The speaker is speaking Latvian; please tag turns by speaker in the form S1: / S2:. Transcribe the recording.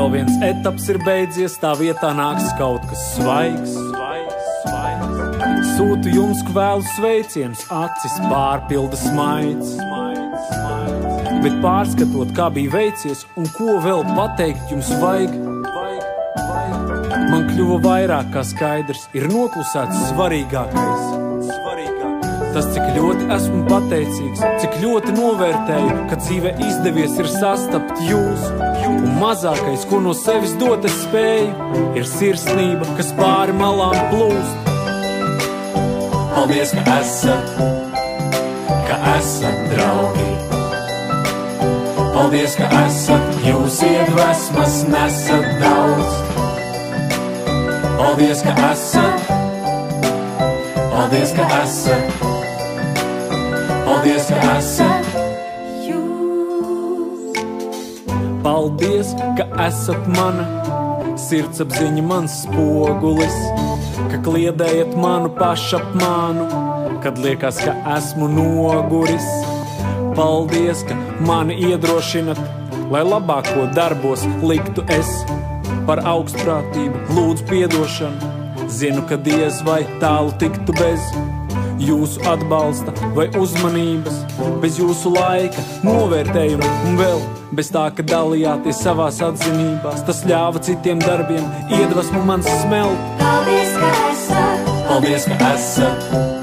S1: vēl viens etaps ir beidzies, tā vietā nāks kaut kas svaigs. Sūtu jums kvēlu sveicienus, acis pārpilda smaids. Bet pārskatot, kā bija veicies un ko vēl pateikt jums vajag, man kļuva vairāk kā skaidrs, ir noklusēts svarīgākais. Tas, cik ļoti esmu pateicīgs, cik ļoti novērtēju, ka dzīvē izdevies ir sastapt jūs. Un mazākais, ko no sevis dot es spēju, ir sirsnība, kas pāri malām plūst. Paldies, ka esat draugi. Paldies, ka esat, jūs iedvesmas nesat daudz. Paldies, ka esat. Paldies, ka esat. Paldies, ka esat jūs. Paldies, ka esat mana sirdsapziņa, mans spogulis, ka kliedējat manu pašapmānu, kad liekas, ka esmu noguris. Paldies, ka mani iedrošinat, lai labāko darbos liktu es. Par augstprātību lūdzu piedošanu, zinu, ka diez vai tālu tiktu bez jūsu atbalsta vai uzmanības, bez jūsu laika, novērtējuma un vēl bez tā, ka dalījāties savās atzinībās. Tas ļāva citiem darbiem iedvesmu man smelt. Paldies, ka esat! Paldies, ka esat!